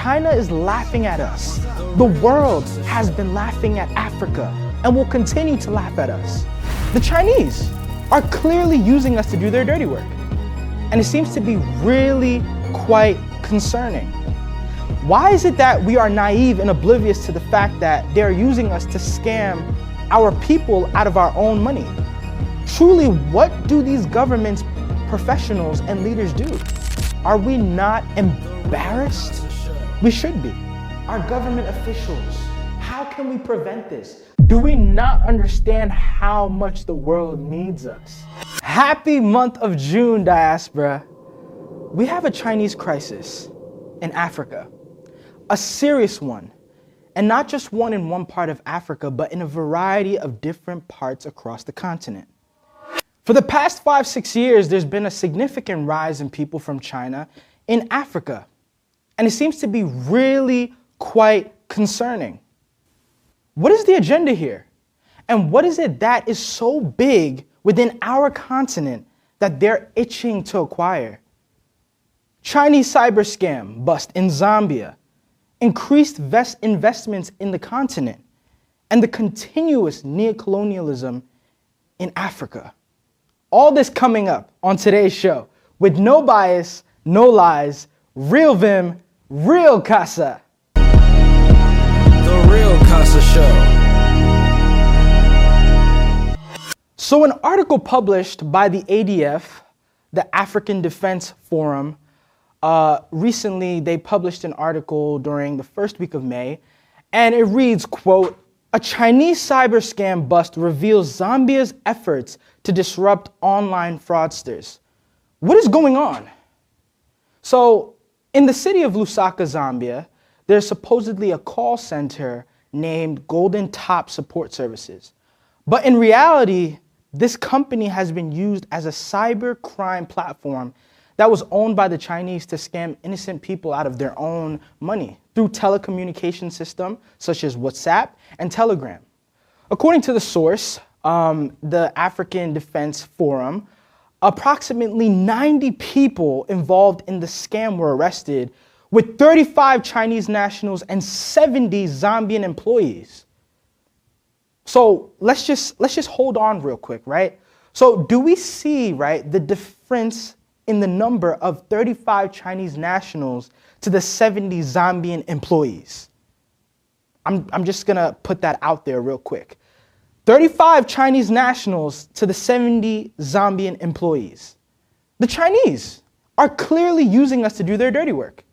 China is laughing at us. The world has been laughing at Africa and will continue to laugh at us. The Chinese are clearly using us to do their dirty work. And it seems to be really quite concerning. Why is it that we are naive and oblivious to the fact that they're using us to scam our people out of our own money? Truly, what do these governments, professionals, and leaders do? Are we not embarrassed? We should be. Our government officials, how can we prevent this? Do we not understand how much the world needs us? Happy month of June, diaspora. We have a Chinese crisis in Africa, a serious one, and not just one in one part of Africa, but in a variety of different parts across the continent. For the past 5-6 years, there's been a significant rise in people from China in Africa, and it seems to be really quite concerning. What is the agenda here? And what is it that is so big within our continent that they're itching to acquire? Chinese cyber scam bust in Zambia, increased investments in the continent, and the continuous neocolonialism in Africa. All this coming up on today's show with no bias, no lies, real Vim, Real Kasa. The Real Kasa Show. So an article published by the ADF, the African Defense Forum, recently they published an article during the first week of May, and it reads, quote, "A Chinese cyber scam bust reveals Zambia's efforts to disrupt online fraudsters." What is going on? So in the city of Lusaka, Zambia, there's supposedly a call center named Golden Top Support Services. But in reality, this company has been used as a cybercrime platform that was owned by the Chinese to scam innocent people out of their own money through telecommunication systems such as WhatsApp and Telegram. According to the source, the African Defense Forum, approximately 90 people involved in the scam were arrested, with 35 Chinese nationals and 70 Zambian employees. So let's just hold on real quick, right? So do we see, right, the difference in the number of 35 Chinese nationals to the 70 Zambian employees? I'm just gonna put that out there real quick. 35 Chinese nationals to the 70 Zambian employees. The Chinese are clearly using us to do their dirty work.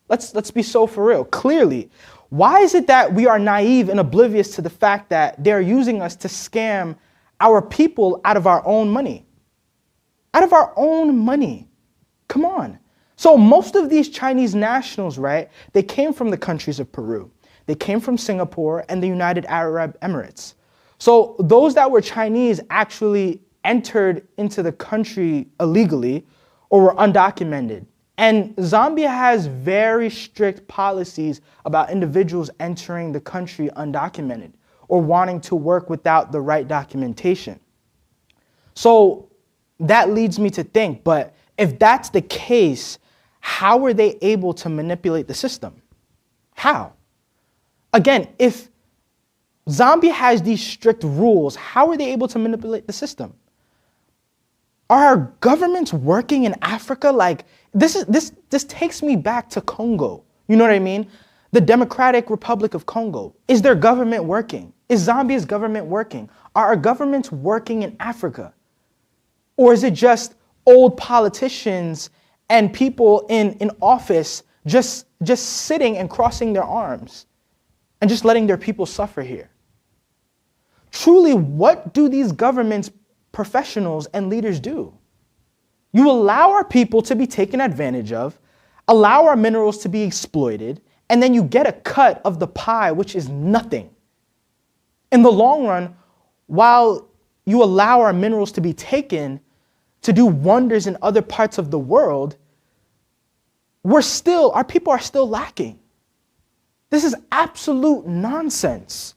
Let's be so for real. Clearly. Why is it that we are naive and oblivious to the fact that they're using us to scam our people out of our own money? Out of our own money. Come on. So most of these Chinese nationals, right, they came from the countries of Peru. They came from Singapore and the United Arab Emirates. So those that were Chinese actually entered into the country illegally or were undocumented. And Zambia has very strict policies about individuals entering the country undocumented or wanting to work without the right documentation. So that leads me to think, but if that's the case, how were they able to manipulate the system? How? Again, if Zambia has these strict rules, how are they able to manipulate the system? Are our governments working in Africa? Like, this takes me back to Congo. You know what I mean? The Democratic Republic of Congo. Is their government working? Is Zambia's government working? Are our governments working in Africa? Or is it just old politicians and people in office just sitting and crossing their arms and just letting their people suffer here? Truly, what do these governments, professionals, and leaders do? You allow our people to be taken advantage of, allow our minerals to be exploited, and then you get a cut of the pie, which is nothing. In the long run, while you allow our minerals to be taken to do wonders in other parts of the world, our people are still lacking. This is absolute nonsense.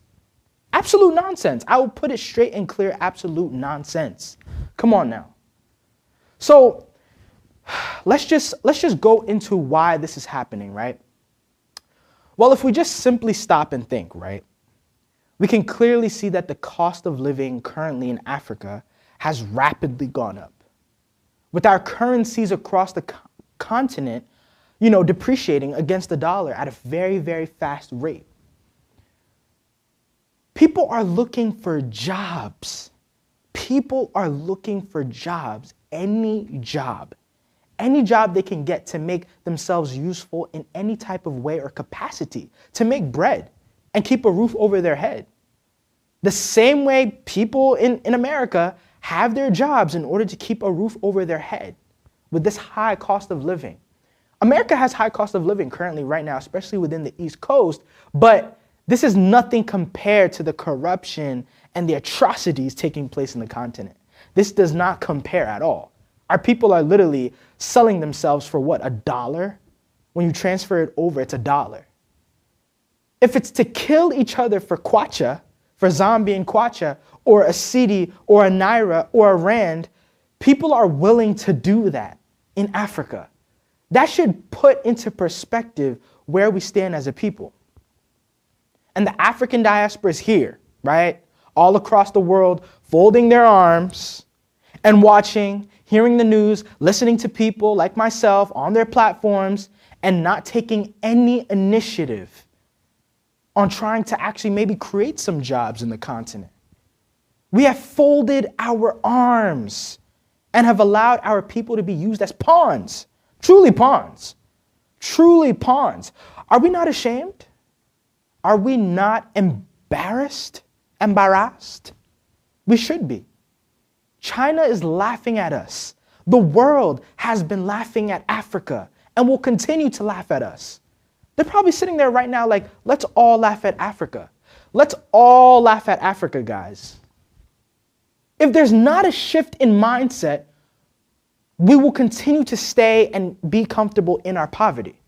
Absolute nonsense. I will put it straight and clear, absolute nonsense. Come on now. So let's just go into why this is happening, right? Well, if we just simply stop and think, right, we can clearly see that the cost of living currently in Africa has rapidly gone up. With our currencies across the continent, depreciating against the dollar at a very, very fast rate. People are looking for jobs. People are looking for jobs, any job they can get to make themselves useful in any type of way or capacity, to make bread and keep a roof over their head. The same way people in America have their jobs in order to keep a roof over their head with this high cost of living. America has high cost of living currently right now, especially within the East Coast, but this is nothing compared to the corruption and the atrocities taking place in the continent. This does not compare at all. Our people are literally selling themselves for what, $1? When you transfer it over, it's $1. If it's to kill each other for kwacha, for Zambian kwacha, or a cedi, or a naira, or a rand, people are willing to do that in Africa. That should put into perspective where we stand as a people. And the African diaspora is here, right? All across the world, folding their arms and watching, hearing the news, listening to people like myself on their platforms, and not taking any initiative on trying to actually maybe create some jobs in the continent. We have folded our arms and have allowed our people to be used as pawns, truly pawns, truly pawns. Are we not ashamed? Are we not embarrassed? We should be. China is laughing at us. The world has been laughing at Africa and will continue to laugh at us. They're probably sitting there right now like, let's all laugh at Africa. Let's all laugh at Africa, guys. If there's not a shift in mindset, we will continue to stay and be comfortable in our poverty.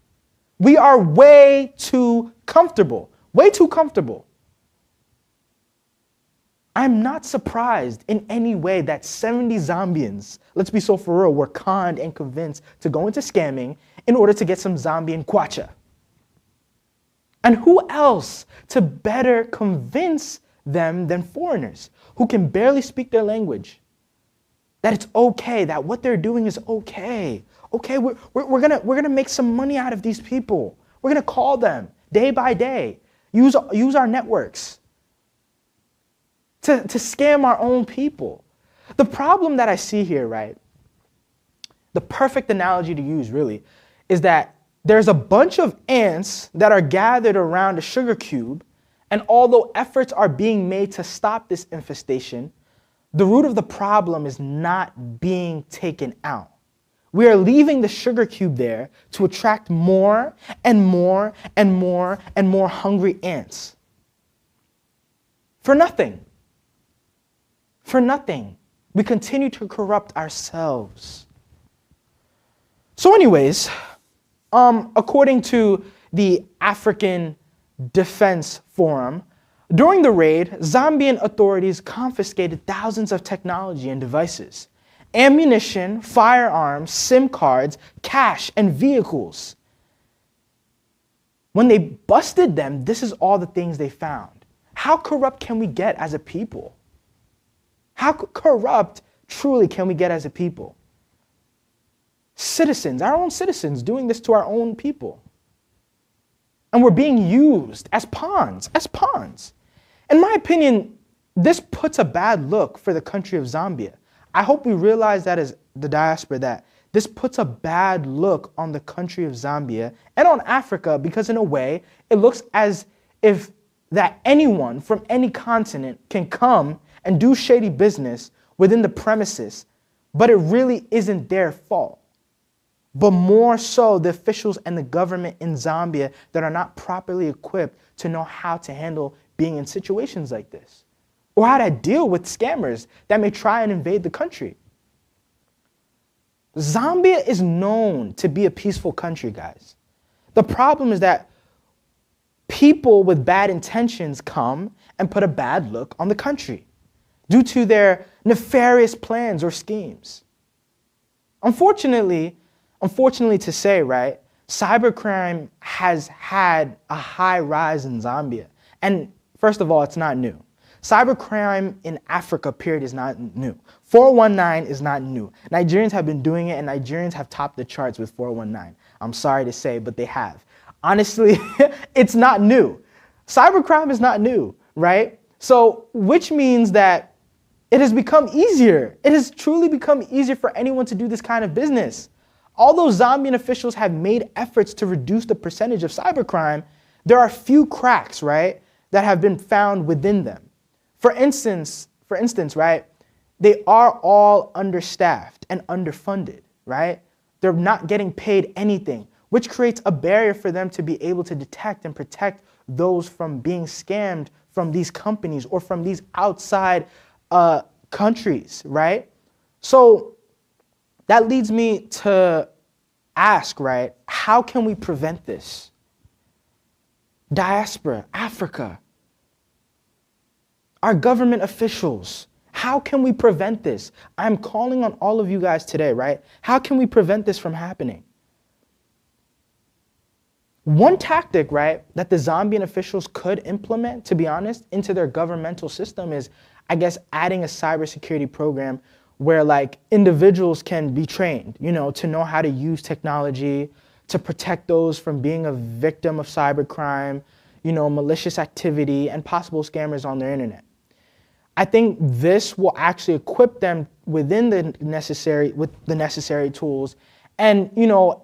We are way too comfortable, way too comfortable. I'm not surprised in any way that 70 Zambians, let's be so for real, were conned and convinced to go into scamming in order to get some Zambian kwacha. And who else to better convince them than foreigners who can barely speak their language? That it's okay, that what they're doing is okay. Okay, we're gonna make some money out of these people. We're gonna call them day by day, use our networks to scam our own people. The problem that I see here, right, the perfect analogy to use really, is that there's a bunch of ants that are gathered around a sugar cube, and although efforts are being made to stop this infestation, the root of the problem is not being taken out. We are leaving the sugar cube there to attract more and more and more and more hungry ants. For nothing. For nothing. We continue to corrupt ourselves. So anyways, according to the African Defense Forum, during the raid, Zambian authorities confiscated thousands of technology and devices, ammunition, firearms, SIM cards, cash, and vehicles. When they busted them, this is all the things they found. How corrupt can we get as a people? How corrupt truly can we get as a people? Citizens, our own citizens, doing this to our own people. And we're being used as pawns, In my opinion, this puts a bad look for the country of Zambia. I hope we realize that as the diaspora, that this puts a bad look on the country of Zambia and on Africa, because in a way, it looks as if that anyone from any continent can come and do shady business within the premises, but it really isn't their fault. But more so the officials and the government in Zambia that are not properly equipped to know how to handle being in situations like this, or how to deal with scammers that may try and invade the country. Zambia is known to be a peaceful country, guys. The problem is that people with bad intentions come and put a bad look on the country due to their nefarious plans or schemes. Unfortunately to say, right, Cybercrime has had a high rise in Zambia. And first of all, it's not new. Cybercrime in Africa, period, is not new. 419 is not new. Nigerians have been doing it, and Nigerians have topped the charts with 419. I'm sorry to say, but they have. Honestly, it's not new. Cybercrime is not new, right? So, which means that it has become easier. It has truly become easier for anyone to do this kind of business. Although Zambian officials have made efforts to reduce the percentage of cybercrime, there are few cracks, right, that have been found within them. For instance, right, they are all understaffed and underfunded, right? They're not getting paid anything, which creates a barrier for them to be able to detect and protect those from being scammed from these companies or from these outside countries, right? So that leads me to ask, right, how can we prevent this? Diaspora, Africa, our government officials, how can we prevent this? I'm calling on all of you guys today, right? How can we prevent this from happening? One tactic, right, that the Zambian officials could implement, to be honest, into their governmental system is, I guess, adding a cybersecurity program where like individuals can be trained, to know how to use technology, to protect those from being a victim of cybercrime, malicious activity, and possible scammers on their internet. I think this will actually equip them with the necessary tools and,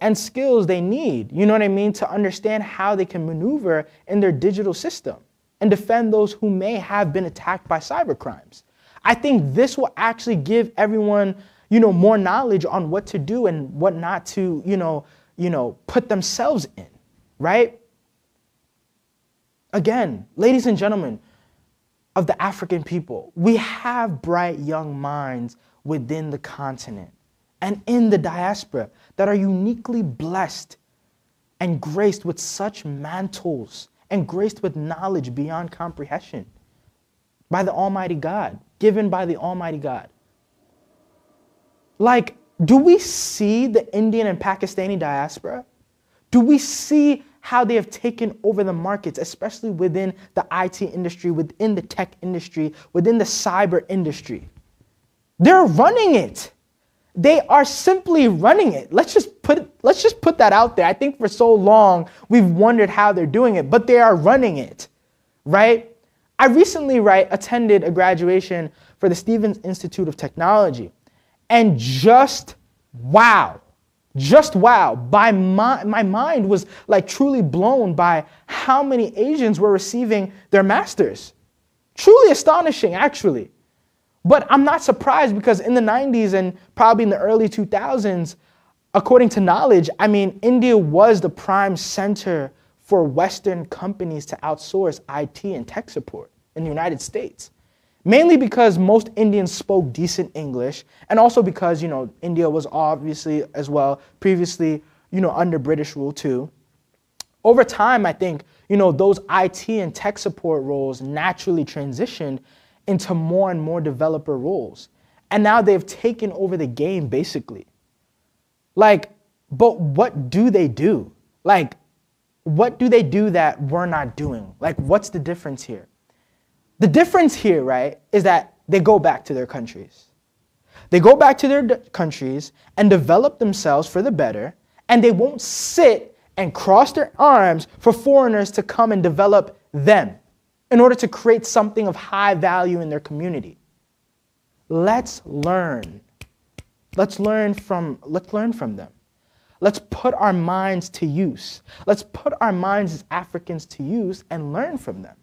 and skills they need, to understand how they can maneuver in their digital system and defend those who may have been attacked by cybercrimes. I think this will actually give everyone, more knowledge on what to do and what not to, put themselves in, right? Again, ladies and gentlemen of the African people, we have bright young minds within the continent and in the diaspora that are uniquely blessed and graced with such mantles and graced with knowledge beyond comprehension by the Almighty God, given by the Almighty God. Like, do we see the Indian and Pakistani diaspora? Do we see how they have taken over the markets, especially within the IT industry, within the tech industry, within the cyber industry? They're running it. They are simply running it. Let's just put that out there. I think for so long we've wondered how they're doing it, but they are running it, right? I recently, attended a graduation for the Stevens Institute of Technology, and just wow, my mind was like truly blown by how many Asians were receiving their masters. Truly astonishing, actually. But I'm not surprised because in the 90s and probably in the early 2000s, according to knowledge, India was the prime center for Western companies to outsource IT and tech support in the United States. Mainly because most Indians spoke decent English, and also because, India was obviously as well previously, under British rule too. Over time, I think, those IT and tech support roles naturally transitioned into more and more developer roles. And now they've taken over the game, basically. But what do they do? What do they do that we're not doing? What's the difference here? The difference here, right, is that they go back to their countries. They go back to their countries and develop themselves for the better, and they won't sit and cross their arms for foreigners to come and develop them in order to create something of high value in their community. Let's learn. Let's learn from them. Let's put our minds to use. Let's put our minds as Africans to use and learn from them.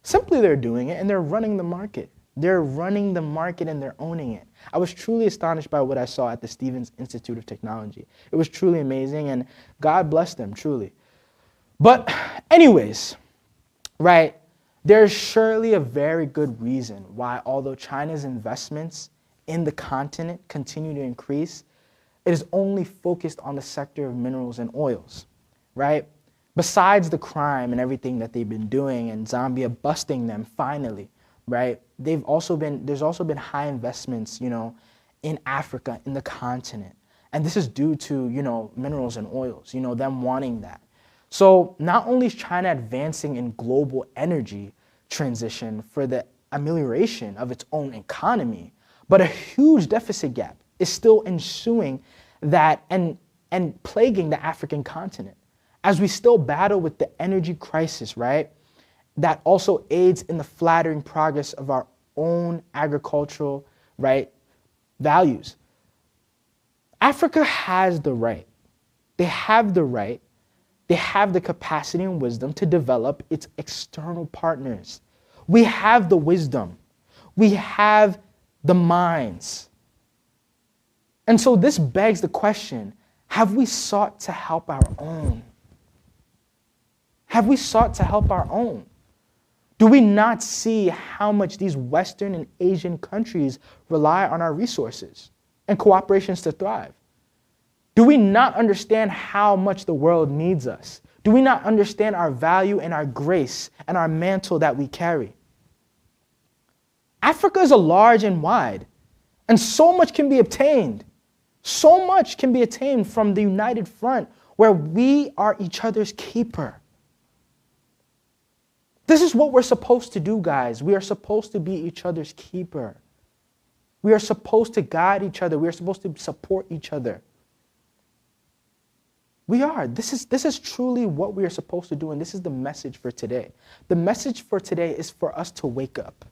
Simply they're doing it and they're running the market. They're running the market and they're owning it. I was truly astonished by what I saw at the Stevens Institute of Technology. It was truly amazing and God bless them, truly. But anyways, right, there's surely a very good reason why, although China's investments in the continent continue to increase, it is only focused on the sector of minerals and oils, right? Besides the crime and everything that they've been doing and Zambia busting them finally, right? There's also been high investments, in Africa, in the continent. And this is due to, minerals and oils, them wanting that. So not only is China advancing in global energy transition for the amelioration of its own economy, but a huge deficit gap is still ensuing that and plaguing the African continent as we still battle with the energy crisis, right? That also aids in the flattering progress of our own agricultural, right, values. Africa has the right. They have the right. They have the capacity and wisdom to develop its external partners. We have the wisdom. We have the minds. And so this begs the question, have we sought to help our own? Have we sought to help our own? Do we not see how much these Western and Asian countries rely on our resources and cooperations to thrive? Do we not understand how much the world needs us? Do we not understand our value and our grace and our mantle that we carry? Africa is a large and wide, and so much can be obtained. So much can be attained from the united front where we are each other's keeper. This is what we're supposed to do, guys. We are supposed to be each other's keeper. We are supposed to guide each other. We are supposed to support each other. We are. This is truly what we are supposed to do, and this is the message for today. The message for today is for us to wake up.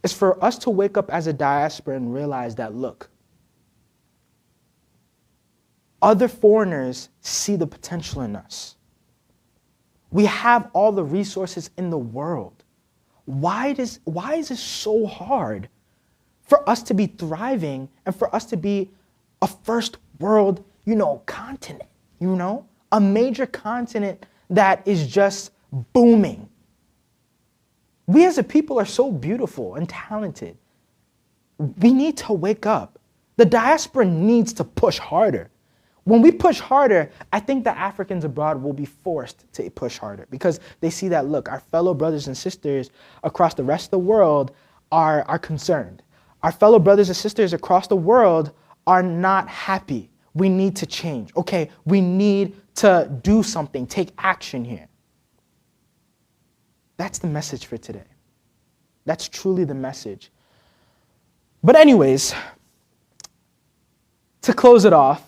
It's for us to wake up as a diaspora and realize that, look, other foreigners see the potential in us. We have all the resources in the world. Why is it so hard for us to be thriving and for us to be a first world, continent, a major continent that is just booming? We as a people are so beautiful and talented. We need to wake up. The diaspora needs to push harder. When we push harder, I think the Africans abroad will be forced to push harder because they see that, look, our fellow brothers and sisters across the rest of the world are concerned. Our fellow brothers and sisters across the world are not happy. We need to change. Okay, we need to do something, take action here. That's the message for today. That's truly the message. But anyways, to close it off,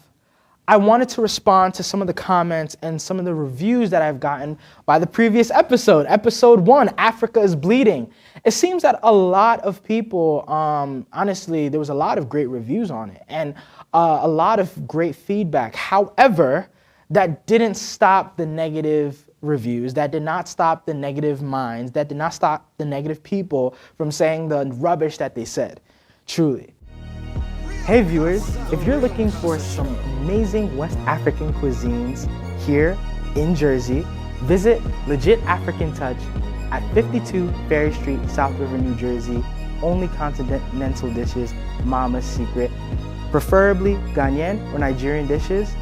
I wanted to respond to some of the comments and some of the reviews that I've gotten by the previous episode, episode 1, Africa is Bleeding. It seems that a lot of people, honestly, there was a lot of great reviews on it and a lot of great feedback. However, that didn't stop the negative reviews, that did not stop the negative minds, that did not stop the negative people from saying the rubbish that they said, truly. Hey viewers, if you're looking for some amazing West African cuisines here in Jersey, visit Legit African Touch at 52 Ferry Street, South River, New Jersey. Only continental dishes, Mama's secret. Preferably Ghanaian or Nigerian dishes,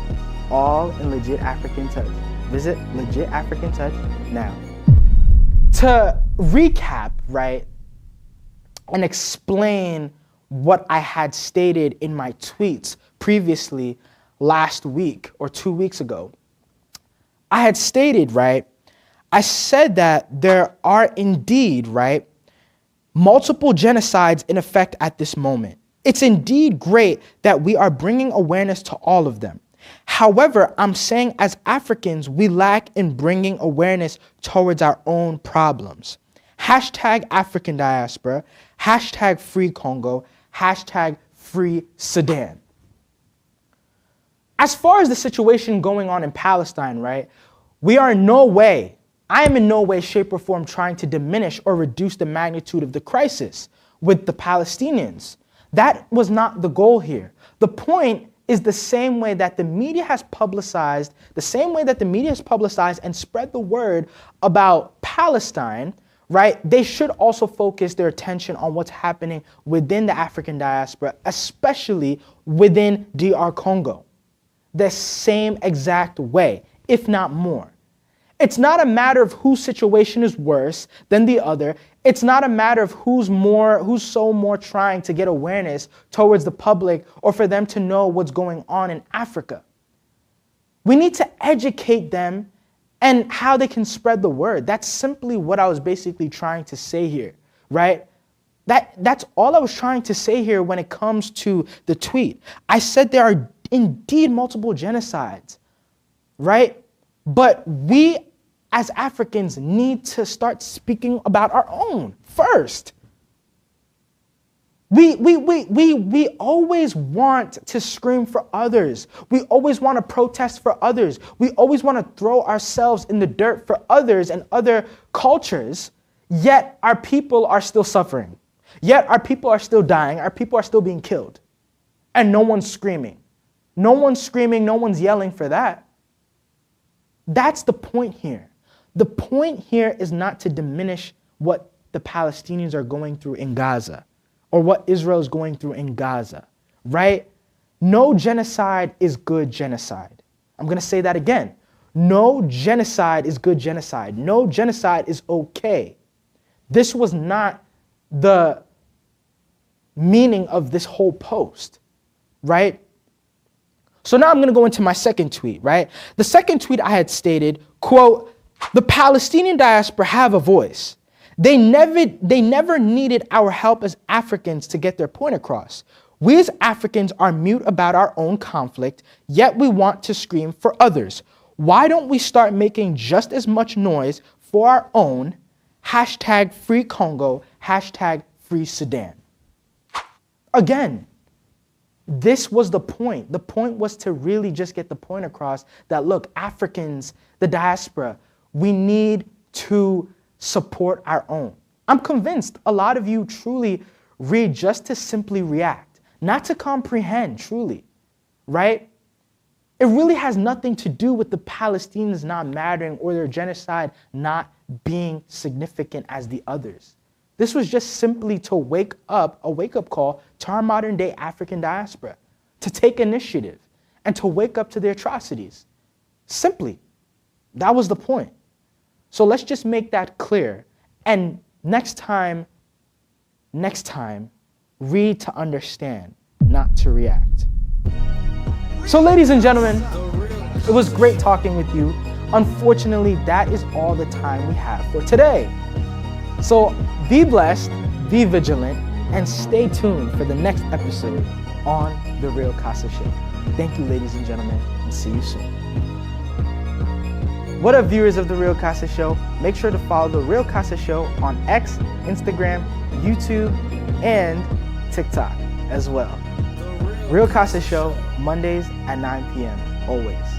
all in Legit African Touch. Visit Legit African Touch now. To recap, right, and explain what I had stated in my tweets previously last week or 2 weeks ago. I had stated, right, I said that there are indeed, right, multiple genocides in effect at this moment. It's indeed great that we are bringing awareness to all of them. However, I'm saying as Africans, we lack in bringing awareness towards our own problems. Hashtag African diaspora, hashtag free Congo, hashtag free Sudan. As far as the situation going on in Palestine, right, I am in no way, shape, or form trying to diminish or reduce the magnitude of the crisis with the Palestinians. That was not the goal here. The point is the same way that the media has publicized, and spread the word about Palestine, right? They should also focus their attention on what's happening within the African diaspora, especially within DR Congo. The same exact way, if not more. It's not a matter of whose situation is worse than the other. It's not a matter of who's so more trying to get awareness towards the public or for them to know what's going on in Africa. We need to educate them and how they can spread the word. That's simply what I was basically trying to say here, right? That's all I was trying to say here when it comes to the tweet. I said there are indeed multiple genocides, right? But we as Africans need to start speaking about our own first. We always want to scream for others. We always want to protest for others. We always want to throw ourselves in the dirt for others and other cultures, yet our people are still suffering. Yet our people are still dying. Our people are still being killed. And no one's screaming. No one's screaming. No one's yelling for that. That's the point here. The point here is not to diminish what the Palestinians are going through in Gaza or what Israel is going through in Gaza, right? No genocide is good genocide. I'm going to say that again. No genocide is good genocide. No genocide is okay. This was not the meaning of this whole post, right? So now I'm going to go into my second tweet, right? The second tweet I had stated, quote, "The Palestinian diaspora have a voice. They never needed our help as Africans to get their point across. We as Africans are mute about our own conflict, yet we want to scream for others. Why don't we start making just as much noise for our own? Hashtag free Congo, hashtag free Sudan." Again, this was the point. The point was to really just get the point across that, look, Africans, the diaspora, we need to support our own. I'm convinced a lot of you truly read just to simply react, not to comprehend truly, right? It really has nothing to do with the Palestinians not mattering or their genocide not being significant as the others. This was just simply to wake up, a wake-up call to our modern-day African diaspora, to take initiative and to wake up to the atrocities. Simply, that was the point. So let's just make that clear. And next time, read to understand, not to react. So ladies and gentlemen, it was great talking with you. Unfortunately, that is all the time we have for today. So be blessed, be vigilant, and stay tuned for the next episode on The Real Kasa Show. Thank you, ladies and gentlemen, and see you soon. What up, viewers of The Real Kasa Show? Make sure to follow The Real Kasa Show on X, Instagram, YouTube, and TikTok as well. Real Kasa Show, Mondays at 9 p.m. always.